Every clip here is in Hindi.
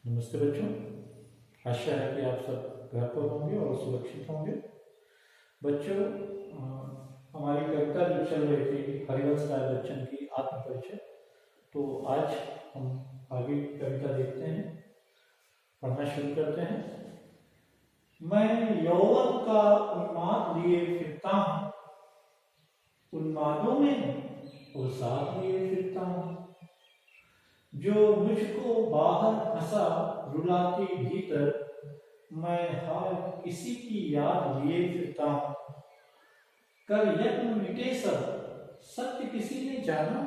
नमस्ते बच्चों, आशा है कि आप सब घर पर होंगे और सुरक्षित होंगे। बच्चों, हमारी कविता जो चल रही थी हरिवंश राय बच्चन की आत्म परिचय, तो आज हम आगे कविता देखते हैं, पढ़ना शुरू करते हैं। मैं यौवन का उन्माद लिए फिरता हूँ, उन्मादों में वो साथ लिए फिरता हूँ। जो मुझको बाहर हंसा रुला के भीतर, मैं हाय किसी की याद लिए फिरता हूँ। कर यत्न मिटे सब, सत्य किसी ने जाना,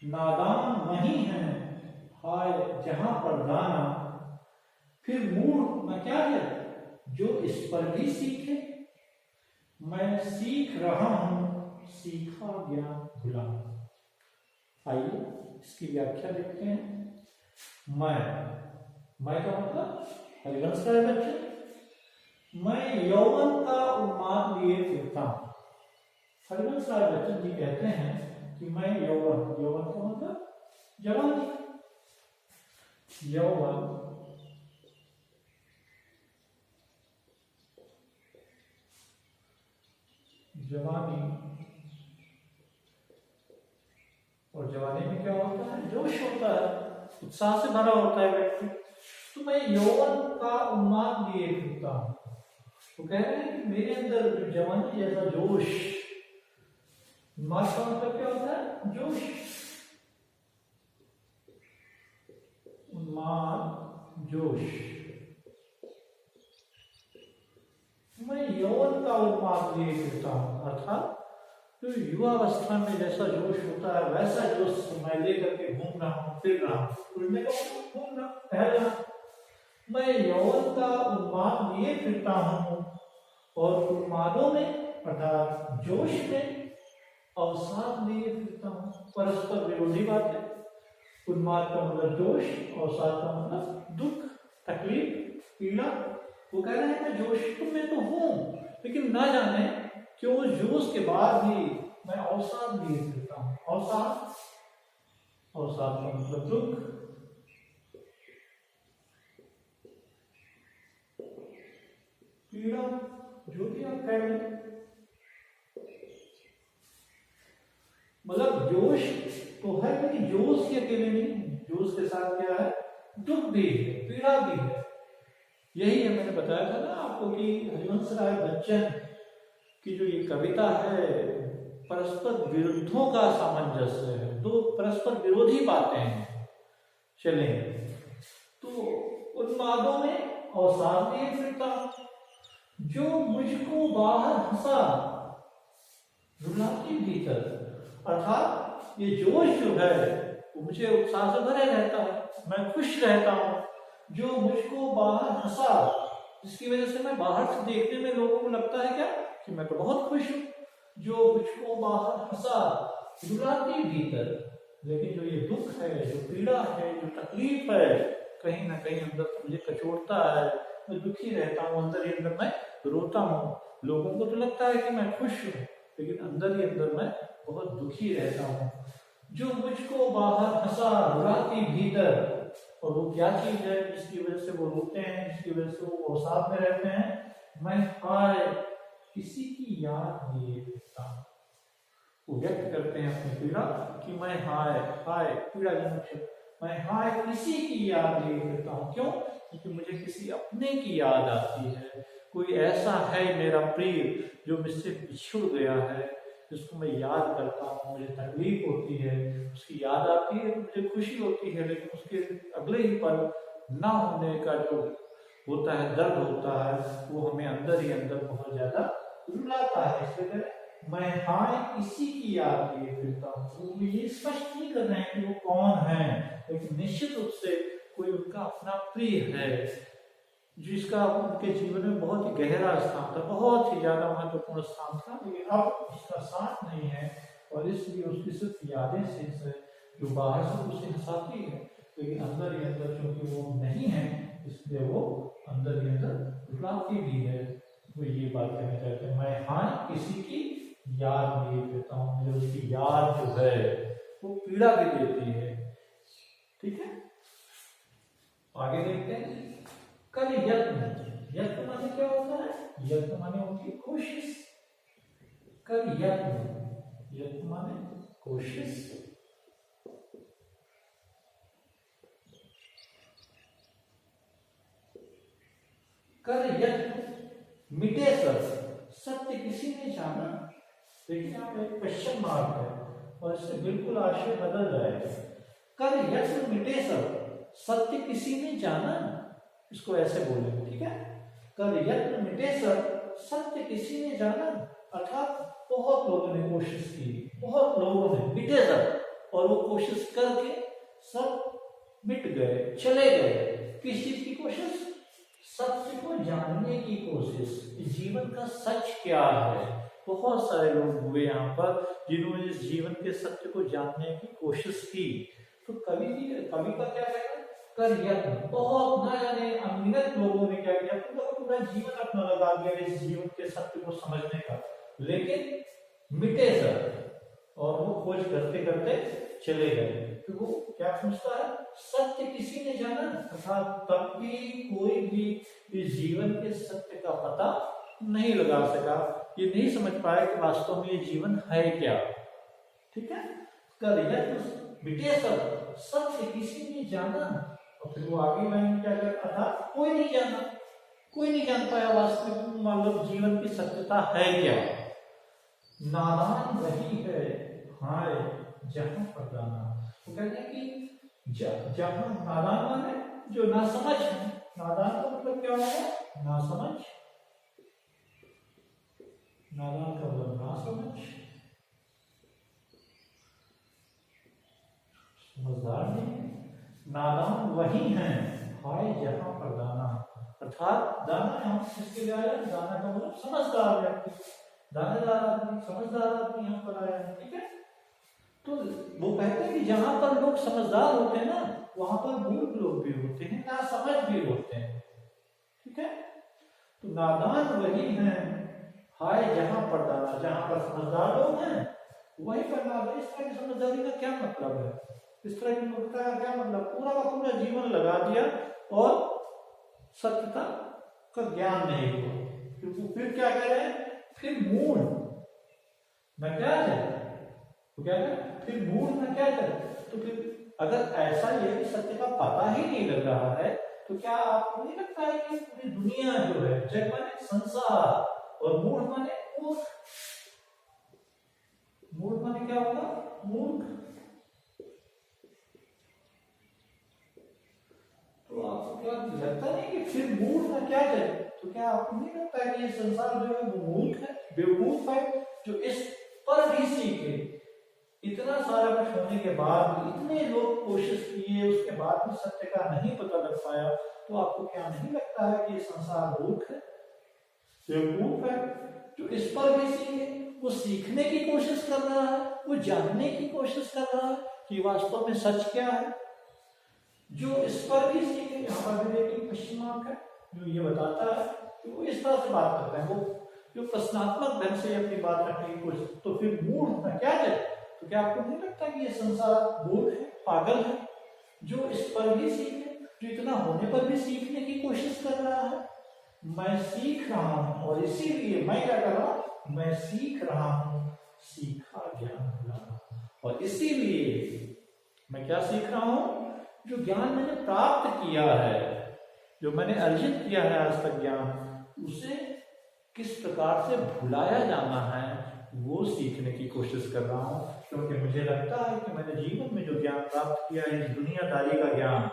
नादान वही है हाय जहां पर दाना। फिर मूड न क्या है जो इस पर भी सीखे, मैं सीख रहा हूं सीखा ज्ञान भुला। आइए इसकी व्याख्या देखते हैं। मैं का मतलब हरिवंश राय बच्चन। मैं यौवन का उन्माद लिए फिरता हूं। हरिवंश राय बच्चन जी कहते हैं कि मैं यौवन का मतलब जवानी, यौवन जवानी, और जवानी में क्या होता है? जोश होता है, उत्साह से भरा होता है व्यक्ति। तो मैं यौवन का उन्माद लिए फिरता हूं। तो कह रहे हैं कि मेरे अंदर जो जवानी जैसा जोश, उन्माद का मतलब क्या होता है? जोश, उन्माद, जोश। मैं यौवन का उन्माद लिए फिरता हूं, अर्थात तो युवावस्था में जैसा जोश होता है वैसा जोश मैं लेकर के घूम रहा हूँ, फिर रहा हूँ, उड़ने का घूमना, टहलना। मैं यौवन का उन्माद लिए फिरता हूँ और उन्मादों में अर्थात जोश में अवसाद लिए फिरता हूँ। परस्पर विरोधी बात है। उन्माद का मतलब जोश, अवसाद का मतलब दुख, तकलीफ, पीड़ा। वो कह रहे हैं मैं जोश में तो हूँ, लेकिन ना जाने क्यों उस जोश के बाद भी मैं अवसाद लिए फिरता हूँ। अवसाद का मतलब दुख, पीड़ा, जो भी आप कह रहे हैं। मतलब जोश तो है, लेकिन जोश के अकेले नहीं, जोश के साथ क्या है? दुख भी है, पीड़ा भी है। यही है, मैंने बताया था ना आपको कि हरिवंश राय बच्चन की जो ये कविता है परस्पर विरुद्धों का सामंजस्य है, दो परस्पर विरोधी बातें हैं। चलें, तो उन्मादों में अवसाद लिए फिरता हूं, जो मुझको बाहर हंसा रुला के भीतर, अर्थात ये जोश जो है वो मुझे उत्साह से भरे रहता है, मैं खुश रहता हूं। जो मुझको बाहर हंसा, जिसकी वजह से मैं बाहर से देखने में लोगों को लगता है क्या कि मैं तो बहुत खुश हूं। जो मुझको बाहर हंसा रुलाती भीतर, लेकिन जो ये दुख है, जो पीड़ा है, जो तकलीफ है, कहीं ना कहीं अंदर मुझे कचोटता है, मैं दुखी रहता हूँ, अंदर ही अंदर मैं रोता हूँ। लोगों को तो लगता है कि मैं खुश हूँ, लेकिन अंदर ही अंदर मैं बहुत दुखी रहता हूँ। जो मुझको बाहर हंसा रुलाती भीतर, और वो क्या चीज है जिसकी वजह से वो रोते हैं, जिसकी वजह से वो अवसाद में रहते हैं? मैं हाय किसी की याद लिए फिरता हूं। वो व्यक्त करते हैं अपनी पीड़ा कि मैं हाय पीड़ा जनक, मैं हाय किसी की याद लिए फिरता हूँ। क्यों? क्योंकि मुझे किसी अपने की याद आती है। कोई ऐसा है मेरा प्रिय जो मुझसे बिछुड़ गया है, जिसको मैं याद करता हूँ, मुझे तकलीफ होती है, उसकी याद आती है, मुझे खुशी होती है, लेकिन उसके अगले ही पल ना होने का जो होता है, दर्द होता है, वो हमें अंदर ही अंदर बहुत ज्यादा रुलाता है। इसलिए मैं हाय किसी की याद लिए फिरता हूँ। वो ये स्पष्ट नहीं कर रहे हैं कि वो कौन है, लेकिन निश्चित रूप से कोई उनका अपना प्रिय है, जिसका उनके जीवन में बहुत ही गहरा स्थान था, बहुत ही ज्यादा महत्वपूर्ण स्थान था, लेकिन अब उसका साथ नहीं है, और इसलिए उसकी सिर्फ यादें शेष है जो बाहर से उसे हंसाती है, लेकिन अंदर ही अंदर क्योंकि वो नहीं है, इसलिए वो अंदर ही अंदर रुलाती भी है। तो ये बात कहना चाहते हैं, मैं हाँ किसी की याद लिए फिरता हूँ, मुझे उसकी याद जो है वो पीड़ा भी देती है। ठीक है, आगे देखते हैं। कर यत्न, यत्न माने क्या होता है? यत्न माने होती है कोशिश। कर यत्न, यत्न माने कोशिश। कर यत्न मिटे सब, सत्य किसी ने जाना। देखिए यहाँ पे एक क्वेश्चन मार्क है और इससे बिल्कुल आशय बदल जाएगा। कर यत्न मिटे सब, सत्य किसी ने जाना। इसको ऐसे बोलेंगे, ठीक है। कर यत्न मिटे सब, सत्य किसी ने जाना। अर्थात बहुत लोगों ने कोशिश की, बहुत लोगों ने, मिटे सब, और वो कोशिश करके सब मिट गए, चले गए। किस चीज की कोशिश? सत्य को जानने की कोशिश। जीवन का सच क्या है? बहुत सारे लोग हुए यहाँ पर जिन्होंने इस जीवन के सत्य को जानने की कोशिश की। तो कवि का क्या कहना? कर यत्न, बहुत ना जाने अनगिनत लोगों ने क्या किया, पूरा जीवन अपना लगा दिया इस जीवन के सत्य को समझने का, लेकिन मिटे सब, और वो खोज करते करते चले गए। तो वो क्या पूछता है? सत्य किसी ने जाना, अर्थात तब भी कोई भी इस जीवन के सत्य का पता नहीं लगा सका, ये नहीं समझ पाया कि वास्तव में ये जीवन है क्या। ठीक है। कर यत्न मिटे सब, सत्य किसी ने जाना। और फिर वो आगे लाइन क्या करता था? कोई नहीं जाना, कोई नहीं जान पाया वास्तविक मतलब जीवन की सत्यता है क्या। नादान वही है, हाय जहां पर जाना। वो कहते हैं कि जहां नादान माने जो नासमझ है। नादान का मतलब क्या होगा? नासमझ। नादान का मतलब नासमझ, समझदार नहीं। नादान वही है, हाय जहां पर दाना। अर्थात दाना हम किसके लिए आया? दाना का मतलब समझदार व्यक्ति, दानेदार आदमी, समझदार आदमी यहाँ पर आया है। ठीक है। तो वो कहते हैं कि जहां पर लोग समझदार होते हैं ना, वहां पर मूर्ख लोग भी होते हैं, नासमझ भी होते हैं। ठीक है। तो नादान वही है, हाय जहां पर दाना। जहां पर समझदार लोग हैं वही पर नादान। इस तरह की समझदारी का क्या मतलब है? इस तरह की मूर्खता का क्या मतलब? पूरा का पूरा जीवन लगा दिया और सत्यता का ज्ञान नहीं हुआ। क्योंकि फिर क्या कह रहे हैं? फिर मूढ़ न क्या है? तो क्या है? फिर मूढ़ न क्या है? तो फिर अगर ऐसा ये कि सत्य का पता ही नहीं लग रहा है, तो क्या आपको नहीं लगता है कि पूरी दुनिया जो है, जग माने संसार, और मूढ़ माने मूर्ख। मूढ़ माने क्या होगा? मूर्ख। तो आपको क्या लगता नहीं कि फिर मूर्ख ना क्या करे? तो क्या आपको नहीं लगता है कि ये संसार जो है वो मूर्ख है, बेवकूफ है, जो इस पर भी सीखे? इतना सारा कुछ होने के बाद, इतने लोग कोशिश किए, उसके बाद भी सत्य का नहीं पता लग पाया, तो आपको क्या नहीं लगता है कि ये संसार मूर्ख है, बेवकूफ है? जो इस पर भी सीखे, वो सीखने की कोशिश कर रहा है, वो जानने की कोशिश कर रहा है कि वास्तव में सच क्या है। जो इस पर भी सीखे, यहाँ पर भी देखिए क्वेश्चन मार्क है, जो ये बताता है कि वो इस तरह से बात करते हैं, वो जो प्रश्नात्मक ढंग से अपनी बात रखने की कोशिश। तो फिर मूढ़ ना क्या है? तो क्या आपको नहीं लगता कि ये संसार मूर्ख है, पागल है, जो इस पर भी सीखे, जो इतना होने पर भी सीखने की कोशिश कर रहा है? मैं सीख रहा हूं, और इसीलिए मैं क्या कर रहा हूं? मैं सीख रहा हूं, सीखा ज्ञान भुलाना। और इसीलिए मैं क्या सीख रहा हूं? जो ज्ञान मैंने प्राप्त किया है, जो मैंने अर्जित किया है आज तक ज्ञान, उसे किस प्रकार से भुलाया जाना है, वो सीखने की कोशिश कर रहा हूं। क्योंकि मुझे लगता है कि मैंने जीवन में जो ज्ञान प्राप्त किया है, इस दुनियादारी का ज्ञान,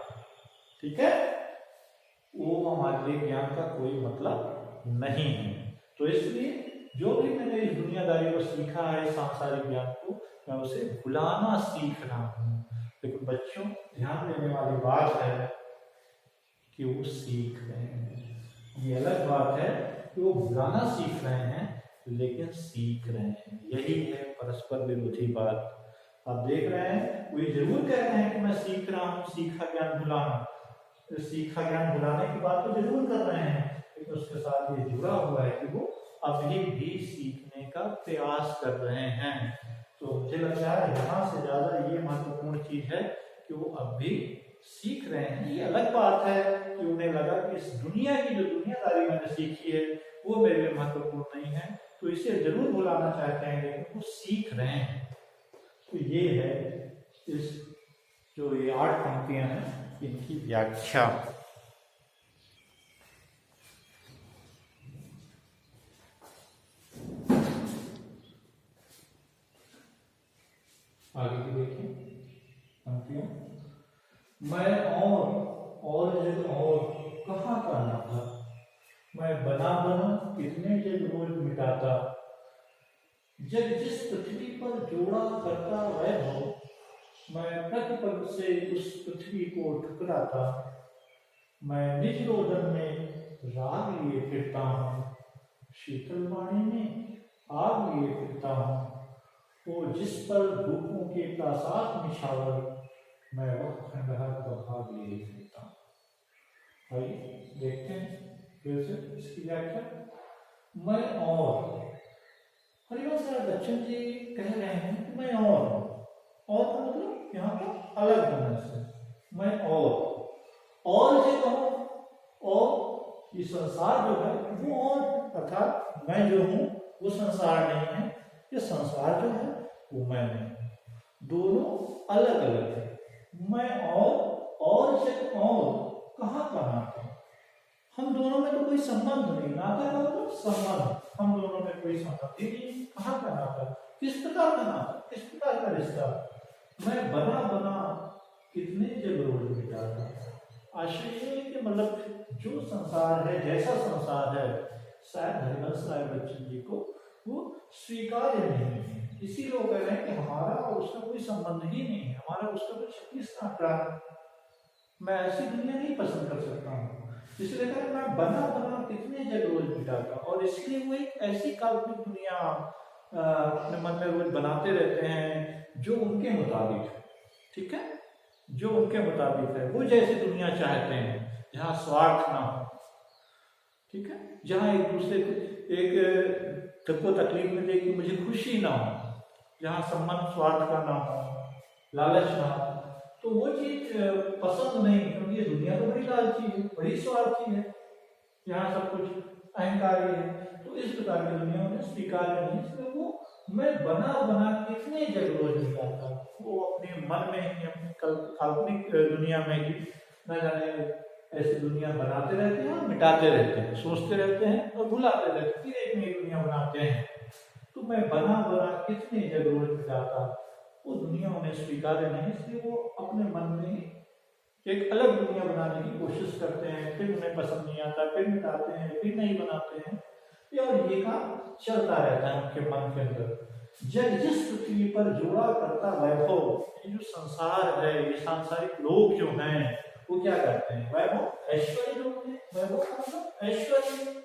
ठीक है, वो हमारे लिए ज्ञान का कोई मतलब नहीं है। तो इसलिए जो भी मैंने इस दुनियादारी को सीखा है, सांसारिक ज्ञान को, मैं उसे भुलाना सीख रहा हूँ। लेकिन बच्चों, ध्यान देने वाली बात है कि वो सीख रहे हैं। ये अलग बात है कि वो भुलाना सीख रहे हैं, लेकिन सीख रहे हैं। यही है परस्पर विरोधी बात। आप देख रहे हैं, वो ये जरूर कह रहे हैं कि मैं सीख रहा हूँ, सीखा ज्ञान भुलाना। सीखा ज्ञान भुलाने की बात तो जरूर कर रहे हैं, लेकिन उसके साथ ये जुड़ा हुआ है कि वो अभी भी सीखने का प्रयास कर रहे हैं। तो मुझे लगता है यहाँ से ज्यादा ये महत्वपूर्ण चीज है कि वो अब भी सीख रहे हैं, ये अलग बात है कि उन्हें लगा कि इस दुनिया की जो दुनियादारी मैंने सीखी है वो मेरे लिए महत्वपूर्ण नहीं है, तो इसे जरूर भुलाना चाहते हैं, लेकिन वो सीख रहे हैं। तो ये है इस जो ये 8 पंक्तियां हैं इनकी व्याख्या। आगे की देखिए पंक्तियां। मैं और जग और कहाँ का नाता, मैं बना कितने जग रोज मिटाता, जग जिस पृथ्वी पर जोड़ा करता वैभव, मैं प्रतिपद से उस पृथ्वी को ठुकराता, मैं निज रोदन में राग लिए फिरता हूँ, शीतल वाणी में आग लिए फिरता हूँ, वो जिस पर धूपों के प्रासाद निछावर, मैं वह खंडहर का भाग लिए फिरता हूँ। आइए देखते हैं फिर से इसकी व्याख्या। मैं और हरिवंश दक्षिण जी कह रहे हैं कि मैं और का मतलब यहाँ पर अलग होने से, मैं और से कहूँ, और ये संसार जो है वो और, अर्थात मैं जो हूँ वो संसार नहीं है, ये संसार जो है वो मैं नहीं, दोनों अलग अलग है। मैं और से और कहाँ का नाता, हम दोनों में तो कोई संबंध नहीं, नाता का मतलब संबंध, हम दोनों में कोई संबंध ही नहीं, कहाँ का नाता, किस प्रकार का नाता, किस प्रकार का रिश्ता। मैं बना कितने जग रोज मिटाता। आशय ये है कि मतलब जो संसार है, जैसा संसार है, शायद हरिवंश राय बच्चन जी को वो स्वीकार्य नहीं है, इसीलिए वो कह रहे हैं कि हमारा और उसका कोई संबंध ही नहीं है, हमारा उसका कोई 36 का आंकड़ा, मैं ऐसी दुनिया नहीं पसंद कर सकता हूँ, इसलिए कह मैं बना कितने जग रोज मिटाता। और इसलिए वो एक ऐसी काल्पनिक दुनिया अपने मन में रोज बनाते रहते हैं जो उनके मुताबिक है, ठीक है, जो उनके मुताबिक है, वो जैसी दुनिया चाहते हैं, जहाँ स्वार्थ ना हो, ठीक है, जहाँ एक दूसरे को एक को तकलीफ में दे कि मुझे खुशी ना हो, जहाँ संबंध स्वार्थ का ना हो, लालच ना हो, तो वो चीज पसंद नहीं, क्योंकि ये दुनिया तो बड़ी लालची है, बड़ी स्वार्थी है, यहाँ सब कुछ अहंकारी है, तो इस प्रकार की दुनिया उन्हें स्वीकार नहीं, इसलिए वो मैं बना कितने जग रोज मिटाता, वो अपने मन में ही, अपनी काल्पनिक दुनिया में ही न जाने ऐसी दुनिया बनाते रहते हैं और मिटाते रहते हैं, सोचते रहते हैं और भुलाते रहते हैं, फिर एक नई दुनिया बनाते हैं। तो मैं बना कितने जग रोज मिटाता, वो दुनिया उन्हें स्वीकार नहीं, इसलिए वो अपने मन में ही एक अलग दुनिया बनाने की कोशिश करते हैं, फिर उन्हें पसंद नहीं आता, फिर मिटाते हैं, फिर नहीं बनाते हैं, और ये काम चलता रहता है उनके मन के अंदर। जग जिस पृथ्वी पर जोड़ा करता वैभव, ये जो संसार है, ये सांसारिक लोग जो हैं, वो क्या करते हैं, वैभव ऐश्वर्य लोग हैं, वैभव का मतलब ऐश्वर्य।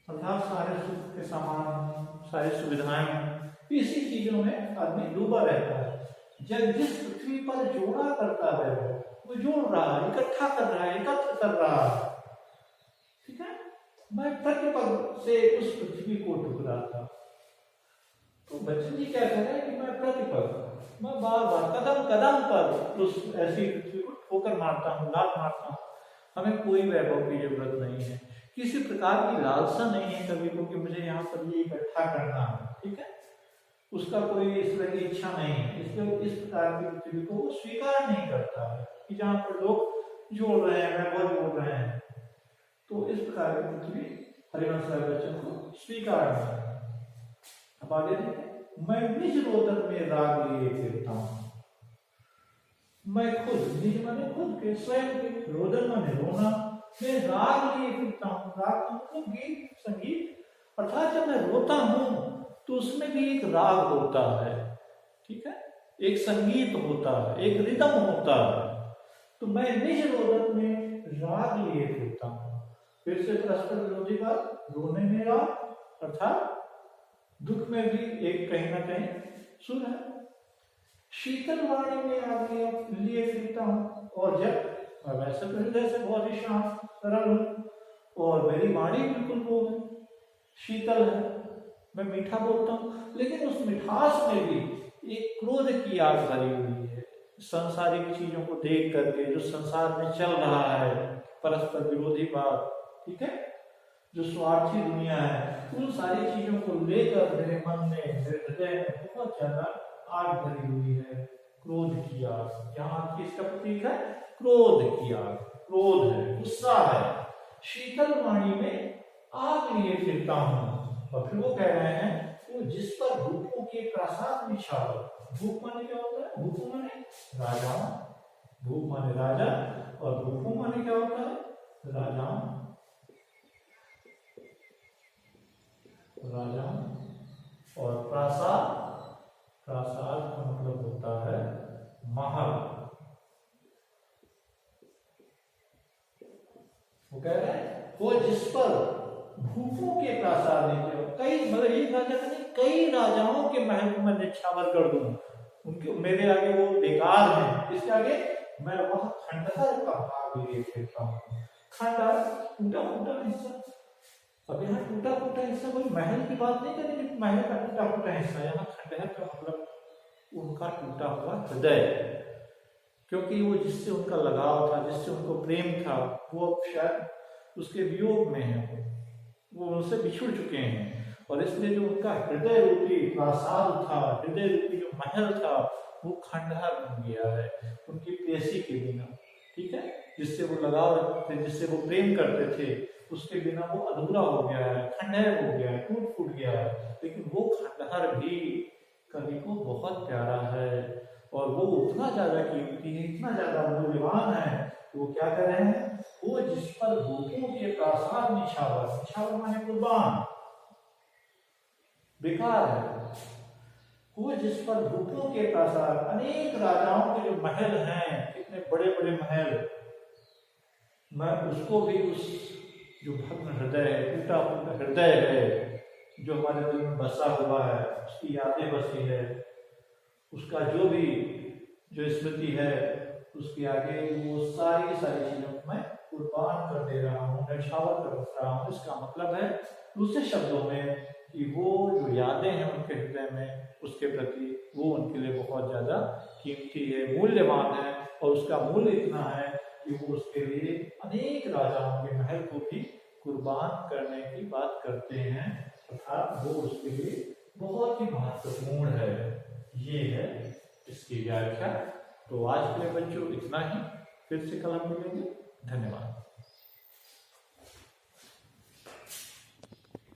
अर्थात सारे सुख के सामान, सारी सुविधाएं, इसी चीजों में आदमी डूबा रहता है। जब जिस पृथ्वी पर जोड़ा करता है वो जोड़ रहा है, इकट्ठा कर रहा है, एकत्र कर रहा है, ठीक है, मैं प्रतिपद से उस पृथ्वी को ठुकराता। तो बच्चन जी क्या कह रहे हैं कि मैं प्रतिपद, मैं बार बार कदम कदम पर उस ऐसी पृथ्वी को ठोकर मारता हूँ, लात मारता हूँ। हमें कोई वैभव की जरूरत नहीं है, किसी प्रकार की लालसा नहीं है कभी को कि मुझे यहाँ पर ये इकट्ठा करना है, ठीक है, उसका कोई इस तरह की इच्छा नहीं है, इसलिए इस प्रकार की पृथ्वी को वो स्वीकार नहीं करता है कि जहाँ पर लोग जोड़ रहे हैं, वैभव जोड़ रहे हैं, तो इस प्रकार की पृथ्वी हरिवंश राय बच्चन को स्वीकार नहीं है। अब आगे देखें, मैं निज रोदन में राग लिए फिरता हूँ, मैं खुद, निज माने खुद के, स्वयं के, रोदन माने रोना, मैं राग लिए फिरता हूँ, राग का मतलब गीत संगीत, अर्थात जब मैं रोता हूँ तो उसमें भी एक राग होता है, ठीक है, एक संगीत होता है, एक रिदम होता है, तो मैं निज रोदन में राग लिए फिरता हूँ। फिर से परस्पर विरोधी बात, रोने में राग, अर्थात दुख में भी एक कहीं ना कहीं सुर है। शीतल वाणी में आग लिए फिरता हूँ, और जब मैं वैसे तो हृदय से बहुत ही शांत सरल हूँ, और मेरी वाणी बिल्कुल वो है, शीतल है, मैं मीठा बोलता हूँ, लेकिन उस मिठास में भी एक क्रोध की आग भरी हुई है। संसारिक चीजों को देख करके जो संसार में चल रहा है, परस्पर विरोधी बात, ठीक है, जो स्वार्थी दुनिया है, उन सारी चीजों को लेकर मेरे मन में, मेरे हृदय में बहुत ज्यादा आग भरी हुई है, क्रोध की आग। यहाँ किसका प्रतीक है? क्रोध की आग। क्रोध है, गुस्सा है। शीतल वाणी में आग लिए फिरता हूं। और फिर वो कह रहे हैं वो जिस पर भूपों के प्रासाद निछावर। भूप माने क्या होता है? भूप माने राजा, भूप माने राजा, और भूपों माने क्या होता है? राजा, राजा। और प्रासाद, प्रासाद का मतलब होता है महल। वो कह रहे हैं वो जिस पर भूपों के प्रासाद नहीं, कई मतलब एक राजा का नहीं, कई राजाओं के महल को मैं निछावर कर दूं, उनके मेरे आगे वो बेकार हैं, इसके आगे मैं वहां खंडहर का भाग लिए फिरता हूँ। खंडहर टूटा फूटा हिस्सा। अब यहाँ टूटा फूटा हिस्सा कोई महल की बात नहीं करेंगे, महल का टूटा फूटा हिस्सा, यहाँ खंडहर का मतलब उनका टूटा हुआ हृदय, क्योंकि वो जिससे उनका लगाव था, जिससे उनको प्रेम था, वो अब शायद उसके वियोग में है, वो उनसे बिछुड़ चुके हैं, और इसलिए जो उनका हृदय रूपी प्रासाद था, हृदय रूपी जो महल था, वो खंडहर बन गया है उनकी प्रेयसी के बिना, ठीक है, जिससे वो लगाव रखते थे, जिससे वो प्रेम करते थे, उसके बिना वो अधूरा हो गया है, खंडहर हो गया है, टूट फूट गया है। लेकिन वो खंडहर भी कवि को बहुत प्यारा है, और वो उतना ज्यादा कीमती है, इतना ज्यादा मूल्यवान है, वो क्या कर रहे हैं? वो जिस पर भूपों के प्रासाद निछावर, निछावर माने कुर्बान, बेकार है, वो जिस पर भूपों के प्रासाद, अनेक राजाओं के जो महल हैं, कितने बड़े बड़े महल, मैं उसको भी, उस जो भग्न हृदय है, टूटा फूटा हृदय है, जो हमारे दिल में बसा हुआ है, उसकी यादें बसी है, उसका जो भी जो स्मृति है, उसके आगे वो सारी चीजों को मैं कुर्बान कर दे रहा हूँ, न्यौछावर कर रहा हूँ। इसका मतलब है दूसरे शब्दों में कि वो जो यादें हैं उनके हृदय में, उसके प्रति वो उनके लिए बहुत ज्यादा कीमती है, मूल्यवान है, और उसका मूल्य इतना है कि वो उसके लिए अनेक राजाओं के महल को भी कुर्बान करने की बात करते हैं, अर्थात वो उसके लिए बहुत ही महत्वपूर्ण है। ये है इसकी व्याख्या। तो आज के लिए बच्चों इतना ही, फिर से कल हम मिलेंगे। धन्यवाद।